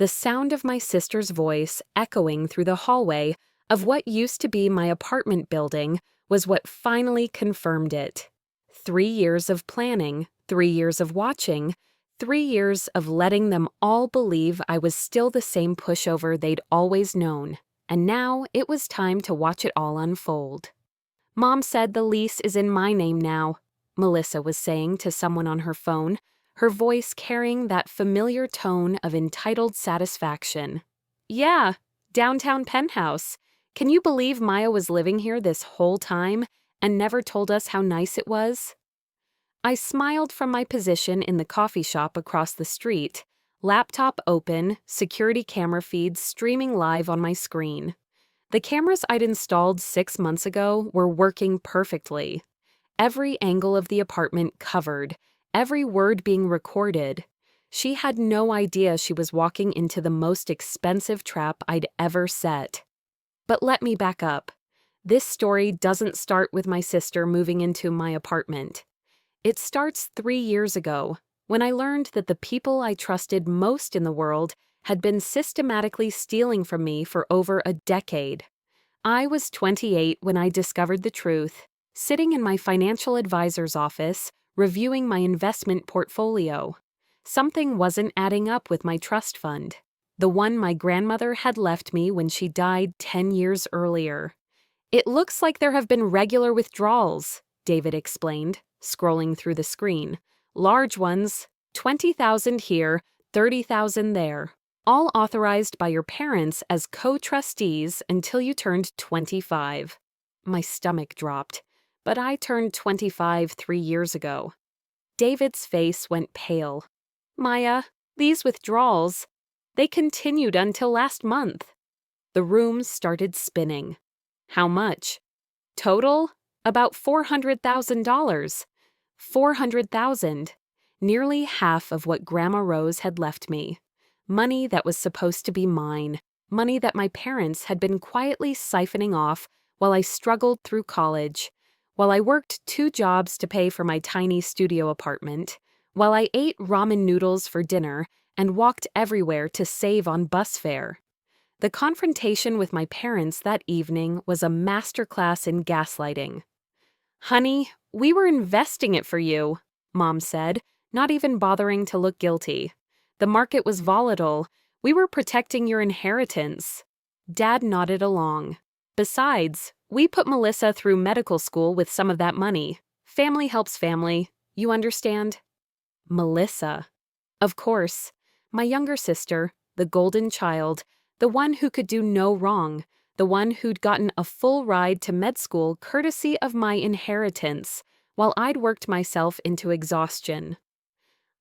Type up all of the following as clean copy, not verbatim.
the sound of my sister's voice echoing through the hallway of what used to be my apartment building was what finally confirmed it. 3 years of planning, 3 years of watching, 3 years of letting them all believe I was still the same pushover they'd always known, and now it was time to watch it all unfold. "Mom said the lease is in my name now," Melissa was saying to someone on her phone, her voice carrying that familiar tone of entitled satisfaction. "Yeah, downtown penthouse. Can you believe Maya was living here this whole time and never told us how nice it was?" I smiled from my position in the coffee shop across the street, laptop open, security camera feeds streaming live on my screen. The cameras I'd installed 6 months ago were working perfectly. Every angle of the apartment covered, every word being recorded. She had no idea she was walking into the most expensive trap I'd ever set. But let me back up. This story doesn't start with my sister moving into my apartment. It starts 3 years ago, when I learned that the people I trusted most in the world had been systematically stealing from me for over a decade. I was 28 when I discovered the truth, sitting in my financial advisor's office, reviewing my investment portfolio. Something wasn't adding up with my trust fund, the one my grandmother had left me when she died 10 years earlier. "It looks like there have been regular withdrawals," David explained, scrolling through the screen. "Large ones, 20,000 here, 30,000 there. All authorized by your parents as co-trustees until you turned 25. My stomach dropped, but I turned 25 3 years ago. David's face went pale. "Maya, these withdrawals, they continued until last month." The room started spinning. "How much?" "Total? About $400,000. 400,000. Nearly half of what Grandma Rose had left me. Money that was supposed to be mine. Money that my parents had been quietly siphoning off while I struggled through college, while I worked 2 jobs to pay for my tiny studio apartment, while I ate ramen noodles for dinner and walked everywhere to save on bus fare. The confrontation with my parents that evening was a masterclass in gaslighting. "Honey, we were investing it for you," Mom said, not even bothering to look guilty. "The market was volatile. We were protecting your inheritance." Dad nodded along. "Besides, we put Melissa through medical school with some of that money. Family helps family. You understand?" Melissa. Of course. My younger sister, the golden child, the one who could do no wrong, the one who'd gotten a full ride to med school courtesy of my inheritance, while I'd worked myself into exhaustion.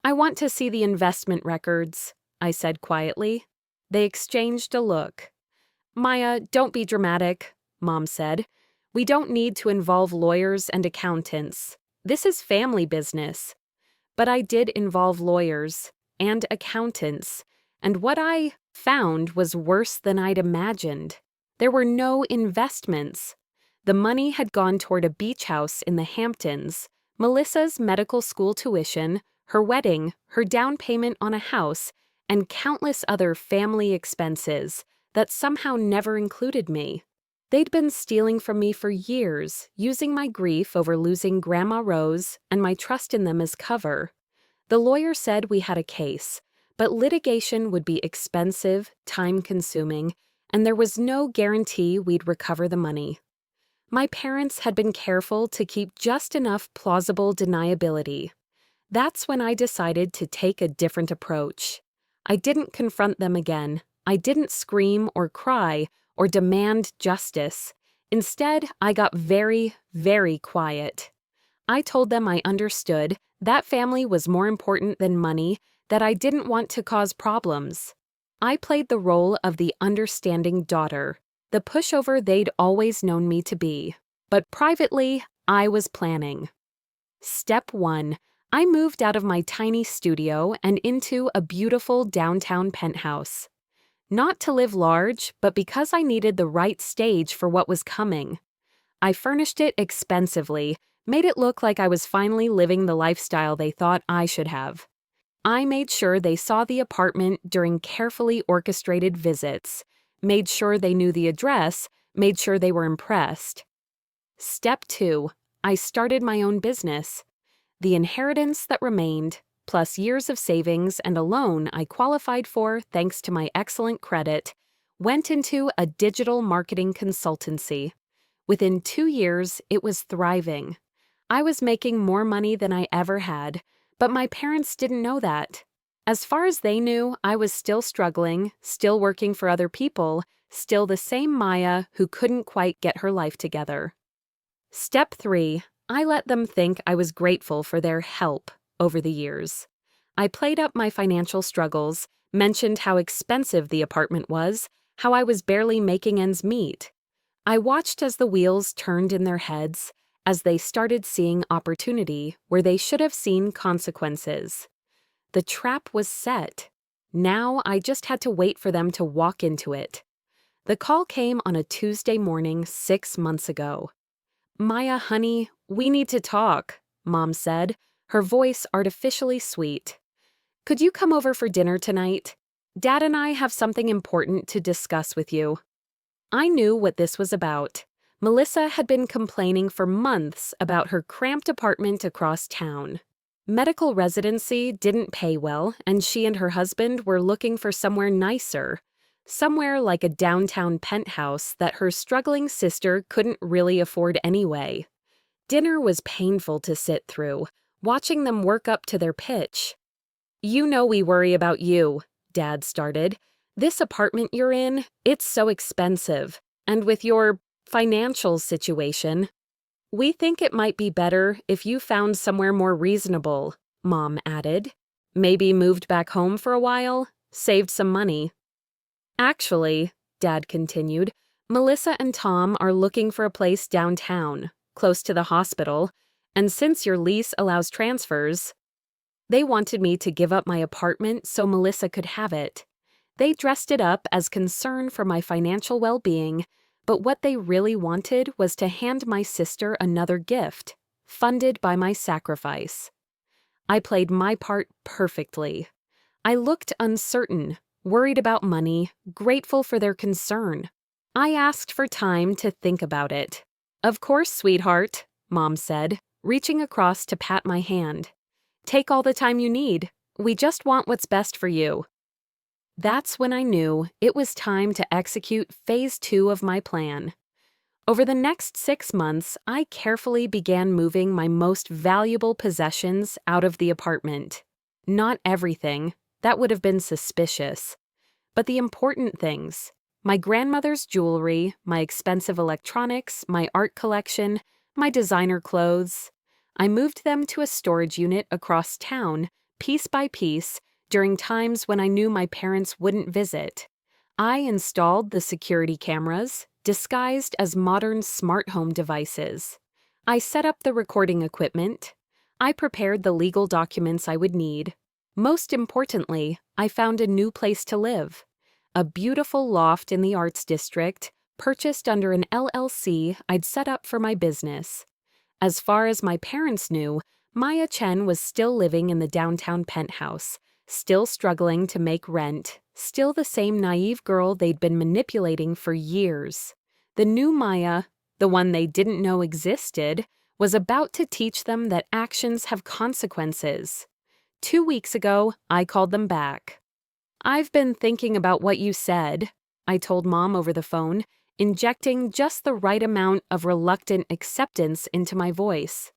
"I want to see the investment records," I said quietly. They exchanged a look. "Maya, don't be dramatic," Mom said. "We don't need to involve lawyers and accountants. This is family business." But I did involve lawyers and accountants, and what I found was worse than I'd imagined. There were no investments. The money had gone toward a beach house in the Hamptons, Melissa's medical school tuition, her wedding, her down payment on a house, and countless other family expenses that somehow never included me. They'd been stealing from me for years, using my grief over losing Grandma Rose and my trust in them as cover. The lawyer said we had a case, but litigation would be expensive, time-consuming, and there was no guarantee we'd recover the money. My parents had been careful to keep just enough plausible deniability. That's when I decided to take a different approach. I didn't confront them again. I didn't scream or cry or demand justice. Instead, I got very, very quiet. I told them I understood that family was more important than money, that I didn't want to cause problems. I played the role of the understanding daughter, the pushover they'd always known me to be. But privately, I was planning. Step 1. I moved out of my tiny studio and into a beautiful downtown penthouse. Not to live large, but because I needed the right stage for what was coming. I furnished it expensively, made it look like I was finally living the lifestyle they thought I should have. I made sure they saw the apartment during carefully orchestrated visits, made sure they knew the address, made sure they were impressed. Step 2. I started my own business. The inheritance that remained, plus years of savings and a loan I qualified for thanks to my excellent credit, went into a digital marketing consultancy. Within 2 years, it was thriving. I was making more money than I ever had, but my parents didn't know that. As far as they knew, I was still struggling, still working for other people, still the same Maya who couldn't quite get her life together. Step 3. I let them think I was grateful for their help over the years. I played up my financial struggles, mentioned how expensive the apartment was, how I was barely making ends meet. I watched as the wheels turned in their heads, as they started seeing opportunity where they should have seen consequences. The trap was set. Now I just had to wait for them to walk into it. The call came on a Tuesday morning 6 months ago. "Maya, honey, we need to talk," Mom said, her voice artificially sweet. "Could you come over for dinner tonight? Dad and I have something important to discuss with you." I knew what this was about. Melissa had been complaining for months about her cramped apartment across town. Medical residency didn't pay well, and she and her husband were looking for somewhere nicer. Somewhere like a downtown penthouse that her struggling sister couldn't really afford anyway. Dinner was painful to sit through, watching them work up to their pitch. "You know we worry about you," Dad started. "This apartment you're in, it's so expensive. And with your financial situation, we think it might be better if you found somewhere more reasonable," Mom added. "Maybe moved back home for a while, saved some money." "Actually," Dad continued, "Melissa and Tom are looking for a place downtown, close to the hospital, and since your lease allows transfers, they wanted me to give up my apartment so Melissa could have it. They dressed it up as concern for my financial well-being, but what they really wanted was to hand my sister another gift, funded by my sacrifice. I played my part perfectly. I looked uncertain, worried about money, grateful for their concern. I asked for time to think about it. "Of course, sweetheart," Mom said, reaching across to pat my hand. "Take all the time you need. We just want what's best for you." That's when I knew it was time to execute phase 2 of my plan. Over the next 6 months, I carefully began moving my most valuable possessions out of the apartment. Not everything, that would have been suspicious. But the important things: my grandmother's jewelry, my expensive electronics, my art collection, my designer clothes. I moved them to a storage unit across town, piece by piece, during times when I knew my parents wouldn't visit. I installed the security cameras, disguised as modern smart home devices. I set up the recording equipment. I prepared the legal documents I would need. Most importantly, I found a new place to live. A beautiful loft in the Arts District, purchased under an LLC I'd set up for my business. As far as my parents knew, Maya Chen was still living in the downtown penthouse, still struggling to make rent, still the same naive girl they'd been manipulating for years. The new Maya, the one they didn't know existed, was about to teach them that actions have consequences. 2 weeks ago, I called them back. "I've been thinking about what you said," I told Mom over the phone, injecting just the right amount of reluctant acceptance into my voice.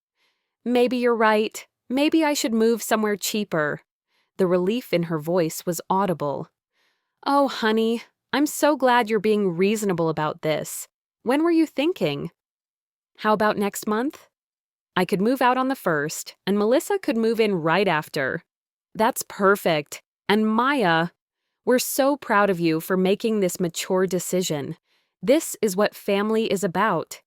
"Maybe you're right. Maybe I should move somewhere cheaper." The relief in her voice was audible. "Oh, honey, I'm so glad you're being reasonable about this. When were you thinking?" "How about next month? I could move out on the 1st, and Melissa could move in right after." "That's perfect. And Maya, we're so proud of you for making this mature decision. This is what family is about."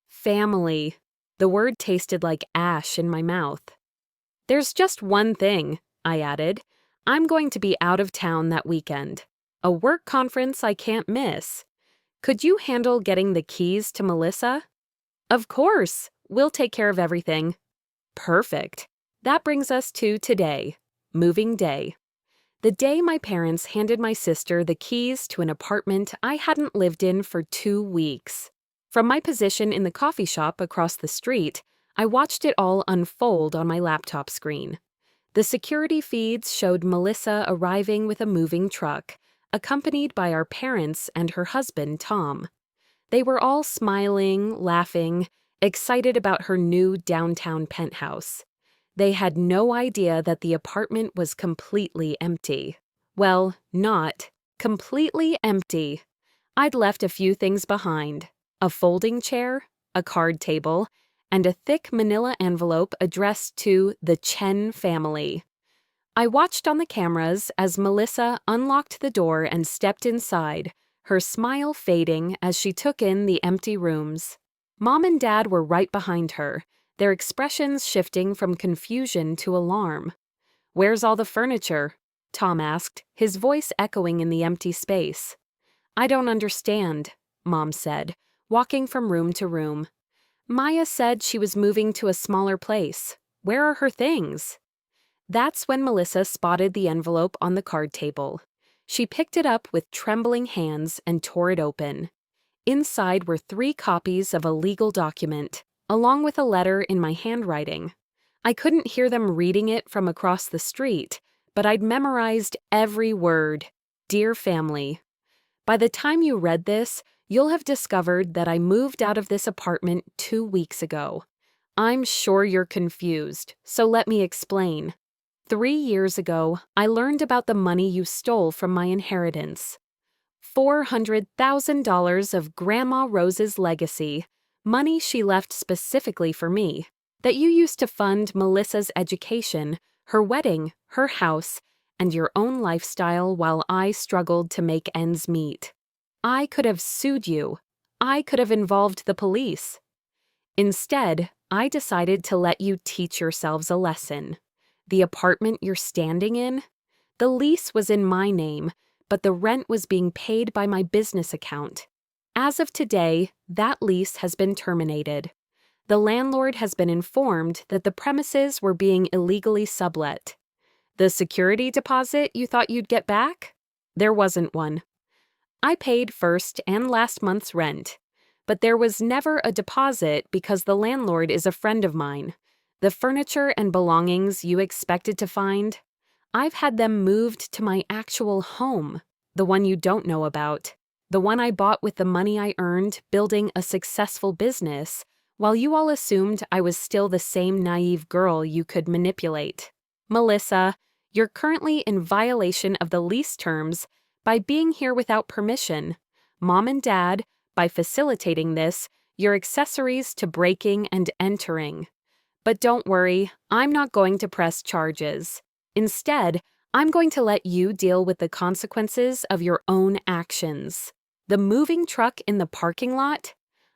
Family. The word tasted like ash in my mouth. "There's just one thing," I added. "I'm going to be out of town that weekend. A work conference I can't miss. Could you handle getting the keys to Melissa?" "Of course. We'll take care of everything." "Perfect. That brings us to today. moving day. The day my parents handed my sister the keys to an apartment I hadn't lived in for 2 weeks. From my position in the coffee shop across the street, I watched it all unfold on my laptop screen. The security feeds showed Melissa arriving with a moving truck, accompanied by our parents and her husband, Tom. They were all smiling, laughing, excited about her new downtown penthouse. They had no idea that the apartment was completely empty. Well, not completely empty. I'd left a few things behind: a folding chair, a card table, and a thick manila envelope addressed to the Chen family. I watched on the cameras as Melissa unlocked the door and stepped inside, her smile fading as she took in the empty rooms. Mom and Dad were right behind her, their expressions shifting from confusion to alarm. "Where's all the furniture?" Tom asked, his voice echoing in the empty space. "I don't understand," Mom said, walking from room to room. "Maya said she was moving to a smaller place. Where are her things?" That's when Melissa spotted the envelope on the card table. She picked it up with trembling hands and tore it open. Inside were 3 copies of a legal document, along with a letter in my handwriting. I couldn't hear them reading it from across the street, but I'd memorized every word. "Dear family." By the time you read this, you'll have discovered that I moved out of this apartment 2 weeks ago. I'm sure you're confused, so let me explain. 3 years ago, I learned about the money you stole from my inheritance. $400,000 of Grandma Rose's legacy, money she left specifically for me, that you used to fund Melissa's education, her wedding, her house, and your own lifestyle while I struggled to make ends meet. I could have sued you. I could have involved the police. Instead, I decided to let you teach yourselves a lesson. The apartment you're standing in? The lease was in my name, but the rent was being paid by my business account. As of today, that lease has been terminated. The landlord has been informed that the premises were being illegally sublet. The security deposit you thought you'd get back? There wasn't one. I paid first and last month's rent, but there was never a deposit because the landlord is a friend of mine. The furniture and belongings you expected to find, I've had them moved to my actual home, the one you don't know about, the one I bought with the money I earned building a successful business, while you all assumed I was still the same naive girl you could manipulate. Melissa, you're currently in violation of the lease terms by being here without permission. Mom and Dad, by facilitating this, you're accessories to breaking and entering. But don't worry, I'm not going to press charges. Instead, I'm going to let you deal with the consequences of your own actions. The moving truck in the parking lot?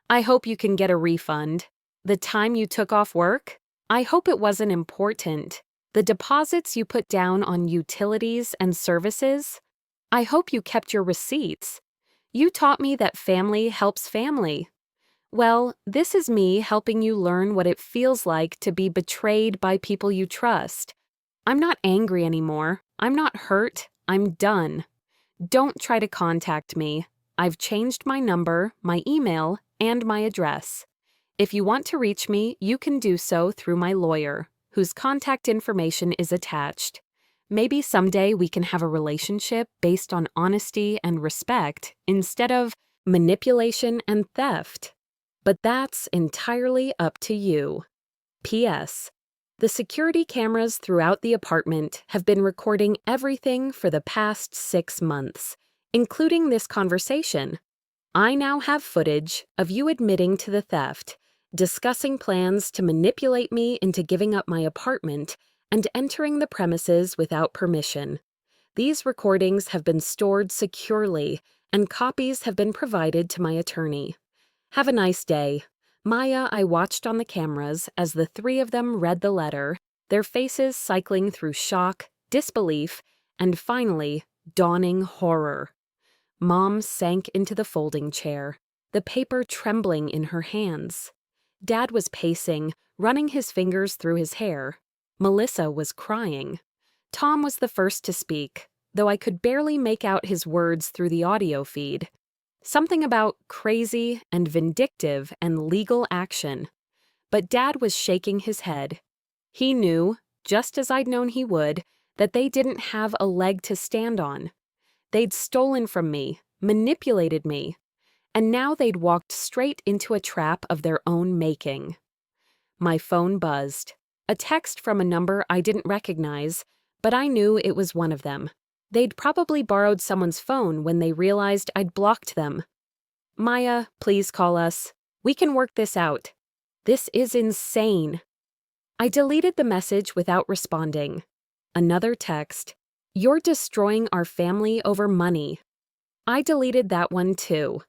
I hope you can get a refund. The time you took off work? I hope it wasn't important. The deposits you put down on utilities and services? I hope you kept your receipts. You taught me that family helps family. Well, this is me helping you learn what it feels like to be betrayed by people you trust. I'm not angry anymore. I'm not hurt. I'm done. Don't try to contact me. I've changed my number, my email, and my address. If you want to reach me, you can do so through my lawyer, whose contact information is attached. Maybe someday we can have a relationship based on honesty and respect instead of manipulation and theft. But that's entirely up to you. P.S. The security cameras throughout the apartment have been recording everything for the past 6 months, including this conversation. I now have footage of you admitting to the theft, discussing plans to manipulate me into giving up my apartment, and entering the premises without permission. These recordings have been stored securely, and copies have been provided to my attorney. Have a nice day. Maya, I watched on the cameras as the 3 of them read the letter, their faces cycling through shock, disbelief, and finally, dawning horror. Mom sank into the folding chair, the paper trembling in her hands. Dad was pacing, running his fingers through his hair. Melissa was crying. Tom was the first to speak, though I could barely make out his words through the audio feed. Something about crazy and vindictive and legal action. But Dad was shaking his head. He knew, just as I'd known he would, that they didn't have a leg to stand on. They'd stolen from me, manipulated me, and now they'd walked straight into a trap of their own making. My phone buzzed. A text from a number I didn't recognize, but I knew it was one of them. They'd probably borrowed someone's phone when they realized I'd blocked them. "Maya, please call us. We can work this out. This is insane." I deleted the message without responding. Another text. "You're destroying our family over money." I deleted that one too.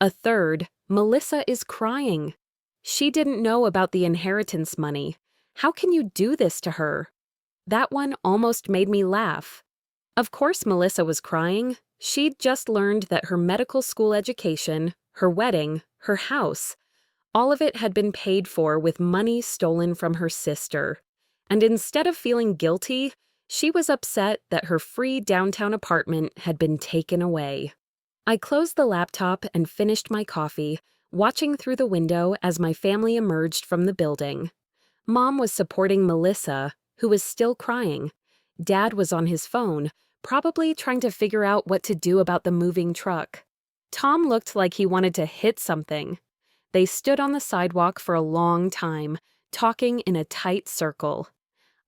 A third. "Melissa is crying. She didn't know about the inheritance money. How can you do this to her?" That one almost made me laugh. Of course Melissa was crying. She'd just learned that her medical school education, her wedding, her house, all of it had been paid for with money stolen from her sister. And instead of feeling guilty, she was upset that her free downtown apartment had been taken away. I closed the laptop and finished my coffee, watching through the window as my family emerged from the building. Mom was supporting Melissa, who was still crying. Dad was on his phone, probably trying to figure out what to do about the moving truck. Tom looked like he wanted to hit something. They stood on the sidewalk for a long time, talking in a tight circle.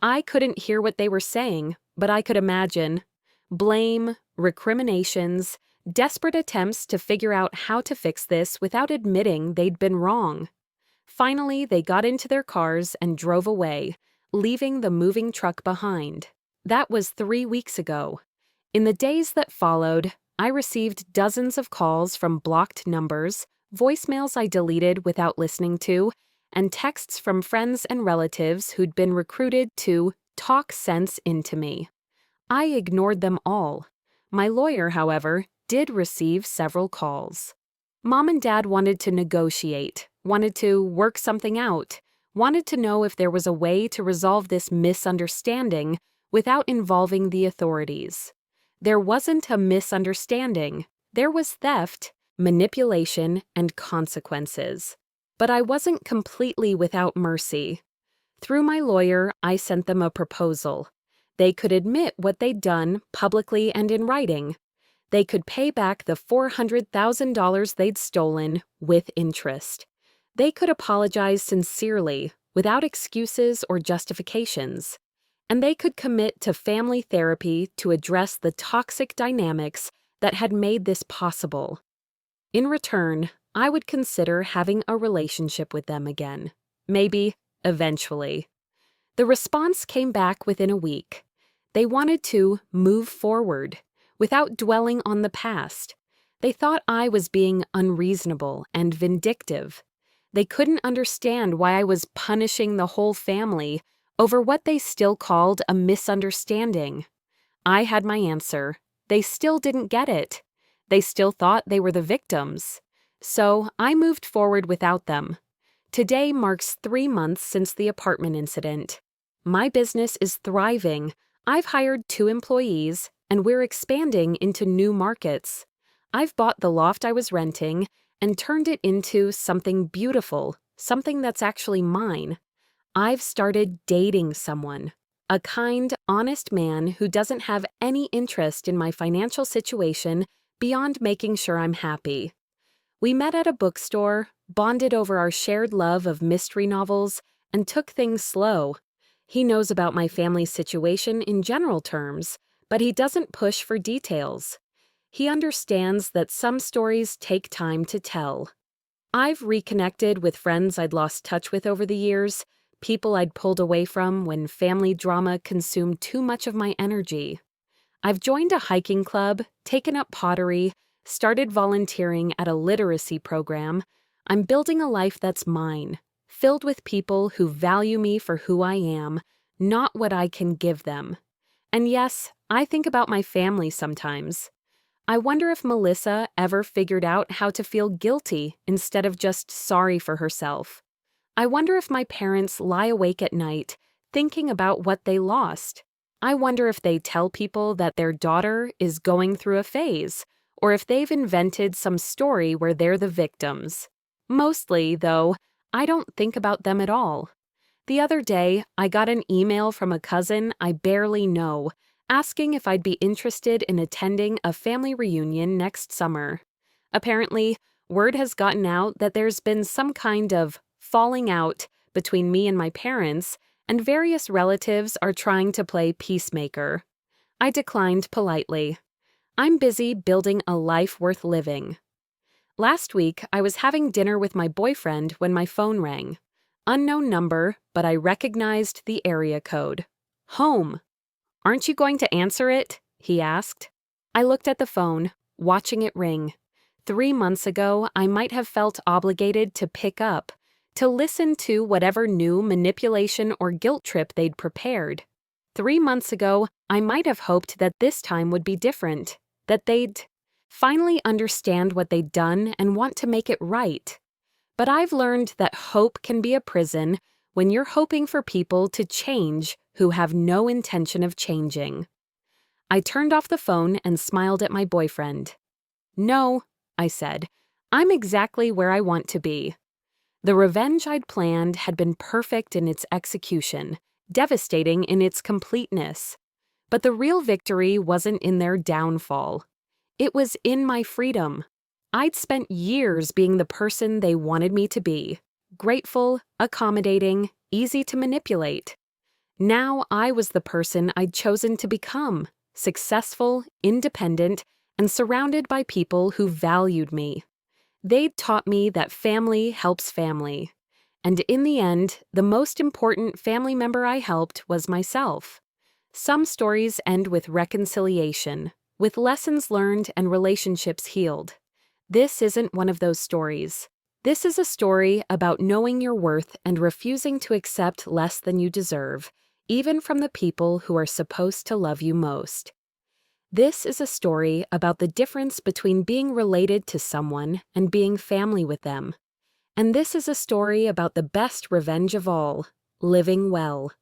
I couldn't hear what they were saying, but I could imagine. Blame, recriminations, desperate attempts to figure out how to fix this without admitting they'd been wrong. Finally, they got into their cars and drove away, leaving the moving truck behind. That was 3 weeks ago. In the days that followed, I received dozens of calls from blocked numbers, voicemails I deleted without listening to, and texts from friends and relatives who'd been recruited to talk sense into me. I ignored them all. My lawyer, however, did receive several calls. Mom and Dad wanted to negotiate, wanted to work something out, wanted to know if there was a way to resolve this misunderstanding without involving the authorities. There wasn't a misunderstanding. There was theft, manipulation, and consequences. But I wasn't completely without mercy. Through my lawyer, I sent them a proposal. They could admit what they'd done publicly and in writing. They could pay back the $400,000 they'd stolen with interest. They could apologize sincerely, without excuses or justifications. And they could commit to family therapy to address the toxic dynamics that had made this possible. In return, I would consider having a relationship with them again. Maybe, eventually. The response came back within a week. They wanted to move forward, without dwelling on the past. They thought I was being unreasonable and vindictive. They couldn't understand why I was punishing the whole family over what they still called a misunderstanding. I had my answer. They still didn't get it. They still thought they were the victims. So I moved forward without them. Today marks 3 months since the apartment incident. My business is thriving. I've hired 2 employees, and we're expanding into new markets. I've bought the loft I was renting and turned it into something beautiful, something that's actually mine. I've started dating someone, a kind, honest man who doesn't have any interest in my financial situation beyond making sure I'm happy. We met at a bookstore, bonded over our shared love of mystery novels, and took things slow. He knows about my family's situation in general terms, but he doesn't push for details. He understands that some stories take time to tell. I've reconnected with friends I'd lost touch with over the years, people I'd pulled away from when family drama consumed too much of my energy. I've joined a hiking club, taken up pottery, started volunteering at a literacy program. I'm building a life that's mine, filled with people who value me for who I am, not what I can give them. And yes, I think about my family sometimes. I wonder if Melissa ever figured out how to feel guilty instead of just sorry for herself. I wonder if my parents lie awake at night thinking about what they lost. I wonder if they tell people that their daughter is going through a phase, or if they've invented some story where they're the victims. Mostly, though, I don't think about them at all. The other day, I got an email from a cousin I barely know, asking if I'd be interested in attending a family reunion next summer. Apparently, word has gotten out that there's been some kind of falling out between me and my parents, and various relatives are trying to play peacemaker. I declined politely. I'm busy building a life worth living. Last week, I was having dinner with my boyfriend when my phone rang. Unknown number, but I recognized the area code. Home. "Aren't you going to answer it?" he asked. I looked at the phone, watching it ring. 3 months ago, I might have felt obligated to pick up, to listen to whatever new manipulation or guilt trip they'd prepared. 3 months ago, I might have hoped that this time would be different, that they'd finally understand what they'd done and want to make it right. But I've learned that hope can be a prison when you're hoping for people to change who have no intention of changing. I turned off the phone and smiled at my boyfriend. "No," I said, "I'm exactly where I want to be." The revenge I'd planned had been perfect in its execution, devastating in its completeness. But the real victory wasn't in their downfall. It was in my freedom. I'd spent years being the person they wanted me to be, grateful, accommodating, easy to manipulate. Now I was the person I'd chosen to become, successful, independent, and surrounded by people who valued me. They'd taught me that family helps family. And in the end, the most important family member I helped was myself. Some stories end with reconciliation, with lessons learned and relationships healed. This isn't one of those stories. This is a story about knowing your worth and refusing to accept less than you deserve, even from the people who are supposed to love you most. This is a story about the difference between being related to someone and being family with them. And this is a story about the best revenge of all, living well.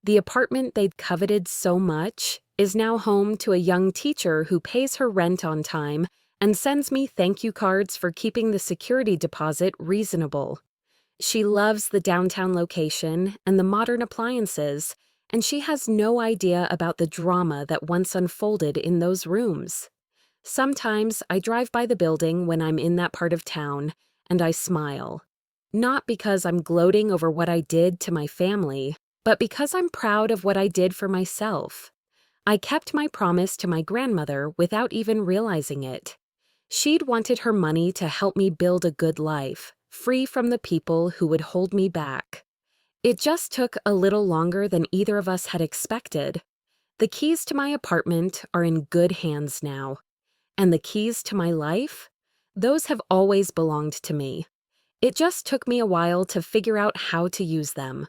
The apartment they'd coveted so much is now home to a young teacher who pays her rent on time and sends me thank you cards for keeping the security deposit reasonable. She loves the downtown location and the modern appliances, and she has no idea about the drama that once unfolded in those rooms. Sometimes I drive by the building when I'm in that part of town, and I smile. Not because I'm gloating over what I did to my family, but because I'm proud of what I did for myself. I kept my promise to my grandmother without even realizing it. She'd wanted her money to help me build a good life, free from the people who would hold me back. It just took a little longer than either of us had expected. The keys to my apartment are in good hands now. And the keys to my life? Those have always belonged to me. It just took me a while to figure out how to use them.